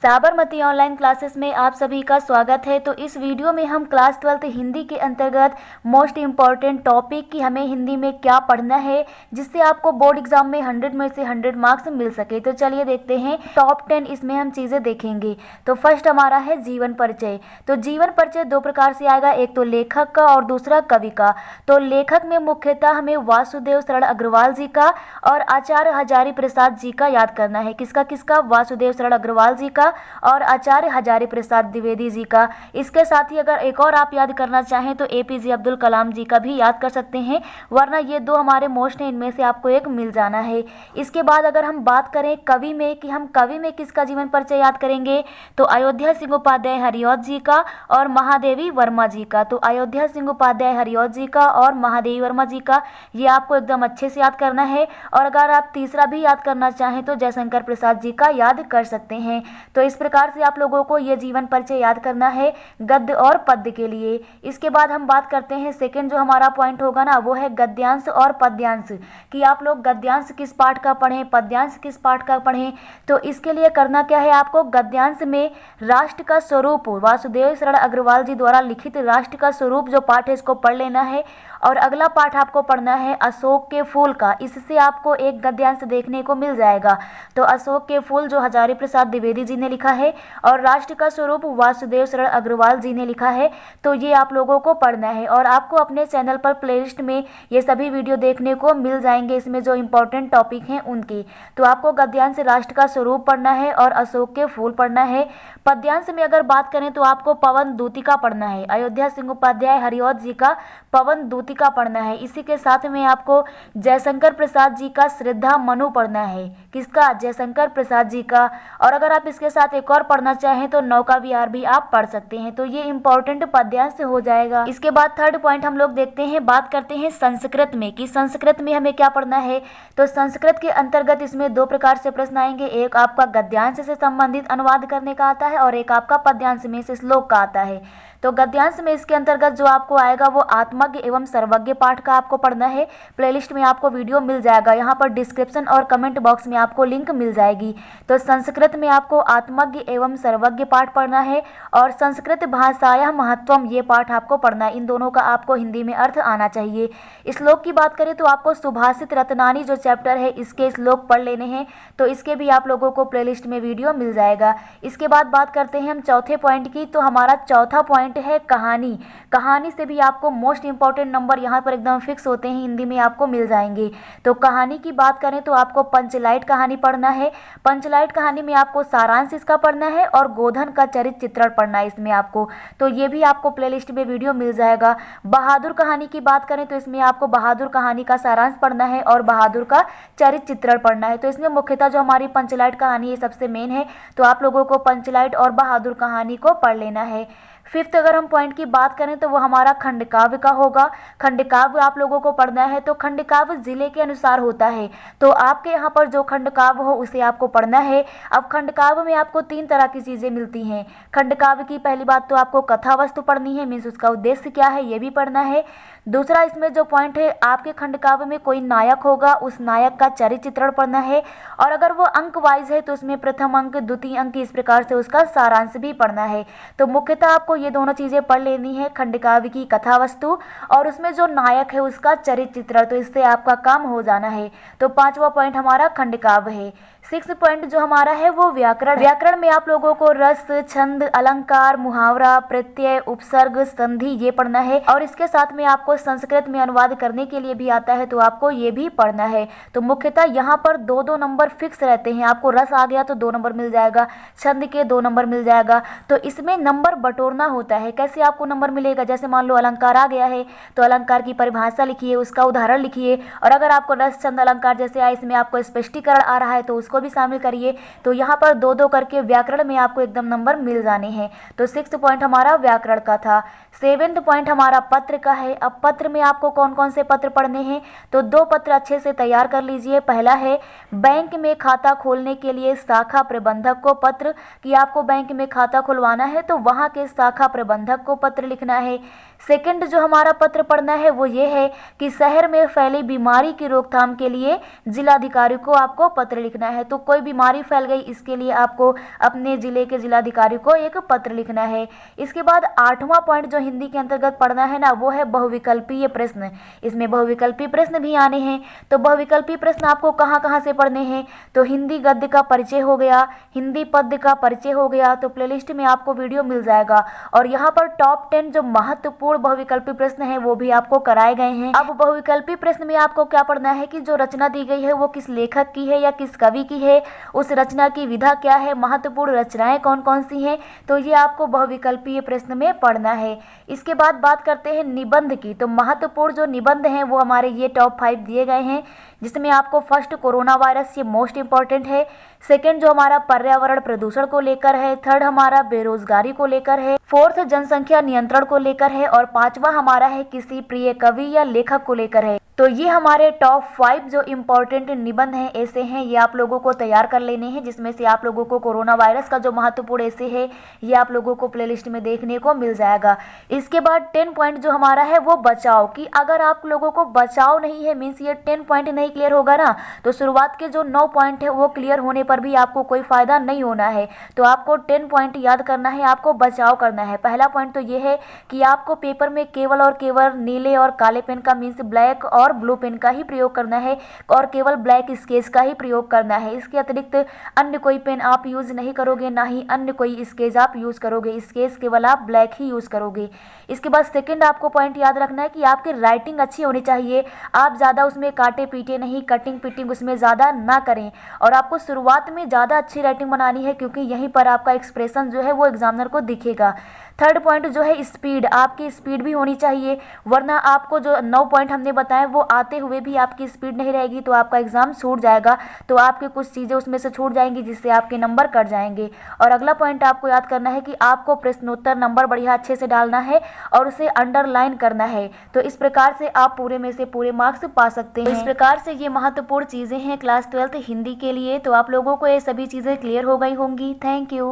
Sabarmati online classes में आप सभी का स्वागत है। तो इस वीडियो में हम क्लास 12 हिंदी के अंतर्गत मोस्ट इम्पॉर्टेंट टॉपिक की हमें हिंदी में क्या पढ़ना है जिससे आपको बोर्ड एग्जाम में 100 में से 100 मार्क्स मिल सके। तो चलिए देखते हैं टॉप 10 इसमें हम चीज़ें देखेंगे। तो फर्स्ट हमारा है जीवन परिचय। तो जीवन परिचय दो प्रकार से आएगा, एक तो लेखक का और दूसरा कवि का। तो लेखक में मुख्यतः हमें वासुदेव शरण अग्रवाल जी का और आचार्य हजारी प्रसाद जी का याद करना है। किसका किसका? वासुदेव शरण अग्रवाल जी का और आचार्य हजारी प्रसाद द्विवेदी जी का। इसके साथ ही अगर एक और आप याद करना चाहें तो एपीजे अब्दुल कलाम जी का भी याद कर सकते हैं, वरना ये दो हमारे मोस्ट हैं, इनमें से आपको एक मिल जाना है। इसके बाद अगर हम बात करें कवि में कि हम कवि में किसका जीवन परिचय याद करेंगे, तो अयोध्या सिंह उपाध्याय हरिऔध जी का और महादेवी वर्मा जी का। तो अयोध्या सिंह उपाध्याय हरिऔध जी का और महादेवी वर्मा जी का, ये आपको एकदम अच्छे से याद करना है। और अगर आप तीसरा भी याद करना चाहें तो जयशंकर प्रसाद जी का याद कर सकते हैं। तो इस प्रकार से आप लोगों को ये जीवन परिचय याद करना है गद्य और पद्य के लिए। इसके बाद हम बात करते हैं सेकंड जो हमारा पॉइंट होगा ना, वो है गद्यांश और पद्यांश, कि आप लोग गद्यांश किस पाठ का पढ़ें, पद्यांश किस पाठ का पढ़ें। तो इसके लिए करना क्या है, आपको गद्यांश में राष्ट्र का स्वरूप, वासुदेव शरण अग्रवाल जी द्वारा लिखित राष्ट्र का स्वरूप जो पाठ है इसको पढ़ लेना है। और अगला पाठ आपको पढ़ना है अशोक के फूल का। इससे आपको एक गद्यांश देखने को मिल जाएगा। तो अशोक के फूल जो हजारी प्रसाद द्विवेदी जी ने लिखा है और राष्ट्र का स्वरूप वासुदेव शरण अग्रवाल जी ने लिखा है। तो ये आप लोगों को पढ़ना है और आपको अपने चैनल पर प्लेलिस्ट में ये सभी वीडियो देखने को मिल जाएंगे, इसमें जो इंपॉर्टेंट टॉपिक हैं उनके। तो आपको गद्यांश राष्ट्र का स्वरूप पढ़ना है और अशोक के फूल पढ़ना है। पद्यांश में अगर बात करें तो आपको पवन दूतिका पढ़ना है, अयोध्या सिंह उपाध्याय हरिऔध जी का पवन दूतिका पढ़ना है। इसी के साथ में आपको जयशंकर प्रसाद जी का श्रद्धा मनु पढ़ना है। किसका? जयशंकर प्रसाद जी का। और अगर आप इसके साथ एक और पढ़ना चाहें तो नौका विहार भी आप पढ़ सकते हैं। तो ये इंपॉर्टेंट पद्यांश हो जाएगा। इसके बाद थर्ड पॉइंट हम लोग देखते हैं, बात करते हैं संस्कृत में कि संस्कृत में हमें क्या पढ़ना है। तो संस्कृत के अंतर्गत इसमें दो प्रकार से प्रश्न आएंगे, एक आपका गद्यांश से संबंधित अनुवाद करने का आता है और एक आपका पद्यांश में से श्लोक का आता है। तो गद्यांश में इसके अंतर्गत जो आपको आएगा वो आत्मज्ञ एवं सर्वज्ञ पाठ का आपको पढ़ना है। प्लेलिस्ट में आपको वीडियो मिल जाएगा, यहाँ पर डिस्क्रिप्शन और कमेंट बॉक्स में आपको लिंक मिल जाएगी। तो संस्कृत में आपको आत्मज्ञ एवं सर्वज्ञ पाठ पढ़ना है और संस्कृत भाषायाः महत्वम ये पाठ आपको पढ़ना है। इन दोनों का आपको हिंदी में अर्थ आना चाहिए। श्लोक की बात करें तो आपको सुभाषित रत्नानी जो चैप्टर है इसके श्लोक पढ़ लेने हैं। तो इसके भी आप लोगों को प्लेलिस्ट में वीडियो मिल जाएगा। इसके बाद बात करते हैं हम चौथे पॉइंट की। तो हमारा चौथा पॉइंट है कहानी। कहानी से भी आपको मोस्ट इंपॉर्टेंट नंबर यहाँ पर एकदम फिक्स होते हैं, हिंदी में आपको मिल जाएंगे। तो कहानी की बात करें तो आपको पंचलाइट कहानी पढ़ना है। पंचलाइट कहानी में आपको सारांश इसका पढ़ना है और गोधन का चरित्र चित्रण पढ़ना है इसमें आपको। तो ये भी आपको प्लेलिस्ट में वीडियो मिल जाएगा। बहादुर कहानी की बात करें तो इसमें आपको बहादुर कहानी का सारांश पढ़ना है और बहादुर का चरित्र चित्रण पढ़ना है। तो इसमें मुख्यतः जो हमारी पंचलाइट कहानी है सबसे मेन है, तो आप लोगों को पंचलाइट और बहादुर कहानी को पढ़ लेना है। फिफ्थ अगर हम पॉइंट की बात करें तो वो हमारा खंडकाव्य का होगा। खंडकाव्य आप लोगों को पढ़ना है। तो खंडकाव्य जिले के अनुसार होता है, तो आपके यहाँ पर जो खंडकाव्य हो उसे आपको पढ़ना है। अब खंडकाव्य में आपको तीन तरह की चीज़ें मिलती हैं। खंडकाव्य की पहली बात तो आपको कथा वस्तु पढ़नी है, मीन्स उसका उद्देश्य क्या है ये भी पढ़ना है। दूसरा इसमें जो पॉइंट है, आपके खंडकाव्य में कोई नायक होगा, उस नायक का चरित्र चित्रण पढ़ना है। और अगर वो अंक वाइज है तो उसमें प्रथम अंक, द्वितीय अंक, इस प्रकार से उसका सारांश भी पढ़ना है। तो मुख्यतः आपको ये दोनों चीज़ें पढ़ लेनी है, खंडकाव्य की कथा वस्तु और उसमें जो नायक है उसका चरित्र चित्रण। तो इससे आपका काम हो जाना है। तो पांचवा पॉइंट हमारा खंडकाव्य है। सिक्स पॉइंट जो हमारा है वो व्याकरण। व्याकरण में आप लोगों को रस, छंद, अलंकार, मुहावरा, प्रत्यय, उपसर्ग, संधि ये पढ़ना है। और इसके साथ में आपको संस्कृत में अनुवाद करने के लिए भी आता है, तो आपको ये भी पढ़ना है। तो मुख्यतः यहाँ पर दो दो नंबर फिक्स रहते हैं। आपको रस आ गया तो 2 नंबर मिल जाएगा, छंद के 2 नंबर मिल जाएगा। तो इसमें नंबर बटोरना होता है। कैसे आपको नंबर मिलेगा, जैसे मान लो अलंकार आ गया है तो अलंकार की परिभाषा लिखिए, उसका उदाहरण लिखिए। और अगर आपको रस, छंद, अलंकार जैसे आए, इसमें आपको स्पष्टीकरण आ रहा है तो उसको भी शामिल करिए। तो यहाँ पर 2-2 करके व्याकरण में आपको एकदम नंबर मिल जाने हैं। तो 6th पॉइंट हमारा व्याकरण का था। 7th पॉइंट हमारा पत्र का है। अब पत्र में आपको कौन कौन से पत्र पढ़ने हैं, तो 2 पत्र अच्छे से तैयार कर लीजिए। पहला है बैंक में खाता खोलने के लिए शाखा प्रबंधक को पत्र, कि आपको बैंक में खाता खुलवाना है तो वहाँ के शाखा प्रबंधक को पत्र लिखना है। सेकंड जो हमारा पत्र पढ़ना है वो ये है कि शहर में फैली बीमारी की रोकथाम के लिए जिलाधिकारी को आपको पत्र लिखना है। तो कोई बीमारी फैल गई, इसके लिए आपको अपने जिले के जिलाधिकारी को एक पत्र लिखना है। इसके बाद 8वां पॉइंट जो हिंदी के अंतर्गत पढ़ना है ना, वो है बहुविकल्पीय प्रश्न। इसमें बहुविकल्पीय प्रश्न भी आने हैं। तो बहुविकल्पीय प्रश्न आपको कहाँ कहाँ से पढ़ने हैं, तो हिंदी गद्य का परिचय हो गया, हिंदी पद्य का परिचय हो गया, तो प्लेलिस्ट में आपको वीडियो मिल जाएगा। और यहाँ पर टॉप 10 जो महत्वपूर्ण बहुविकल्पीय प्रश्न है वो भी आपको कराए गए हैं। अब बहुविकल्पीय प्रश्न में आपको क्या पढ़ना है कि जो रचना दी गई है वो किस लेखक की है या किस कवि की है, उस रचना की विधा क्या है, महत्वपूर्ण रचनाएं कौन कौन सी हैं, तो ये आपको बहुविकल्पीय प्रश्न में पढ़ना है। इसके बाद बात करते हैं निबंध की। तो महत्वपूर्ण जो निबंध हैं वो हमारे ये टॉप 5 दिए गए हैं, जिसमें आपको फर्स्ट कोरोना वायरस, ये मोस्ट इंपॉर्टेंट है। सेकंड जो हमारा पर्यावरण प्रदूषण को लेकर है। थर्ड हमारा बेरोजगारी को लेकर है। फोर्थ जनसंख्या नियंत्रण को लेकर है। और 5वां हमारा है किसी प्रिय कवि या लेखक को लेकर है। तो ये हमारे टॉप 5 जो इम्पोर्टेंट निबंध हैं, ऐसे हैं, ये आप लोगों को तैयार कर लेने हैं, जिसमें से आप लोगों को कोरोना वायरस का जो महत्वपूर्ण ऐसे है ये आप लोगों को प्लेलिस्ट में देखने को मिल जाएगा। इसके बाद 10 पॉइंट जो हमारा है वो बचाव की। अगर आप लोगों को बचाव नहीं है, मीन्स ये 10 पॉइंट नहीं क्लियर होगा ना, तो शुरुआत के जो 9 पॉइंट है वो क्लियर होने पर भी आपको कोई फायदा नहीं होना है। तो आपको 10 पॉइंट याद करना है, आपको बचाव करना है। पहला पॉइंट तो ये है कि आपको पेपर में केवल और केवल नीले और काले पेन का, मीन्स ब्लैक और ब्लू पेन का ही प्रयोग करना है और केवल ब्लैक स्केच का ही प्रयोग करना है। इसके अतिरिक्त अन्य कोई पेन आप यूज नहीं करोगे, ना ही अन्य कोई स्केच आप यूज करोगे। स्केच केवल आप ब्लैक ही यूज करोगे। इसके बाद सेकंड आपको पॉइंट याद रखना है कि आपकी राइटिंग अच्छी होनी चाहिए। आप ज़्यादा उसमें काटे पीटे नहीं, कटिंग पीटिंग उसमें ज़्यादा ना करें। और आपको शुरुआत में ज़्यादा अच्छी राइटिंग बनानी है, क्योंकि यहीं पर आपका एक्सप्रेशन जो है वो एग्जामिनर को दिखेगा। थर्ड पॉइंट जो है स्पीड, आपकी स्पीड भी होनी चाहिए, वरना आपको जो 9 पॉइंट हमने बताए वो आते हुए भी आपकी स्पीड नहीं रहेगी तो आपका एग्जाम छूट जाएगा। तो आपके कुछ चीज़ें उसमें से छूट जाएंगी, जिससे आपके नंबर कट जाएंगे। और अगला पॉइंट आपको याद करना है कि आपको प्रश्नोत्तर नंबर बढ़िया अच्छे से डालना है और उसे अंडरलाइन करना है। तो इस प्रकार से आप पूरे में से पूरे मार्क्स पा सकते हैं। इस प्रकार से ये महत्वपूर्ण चीज़ें हैं क्लास 12th हिंदी के लिए। तो आप लोगों को ये सभी चीज़ें क्लियर हो गई होंगी। Thank you.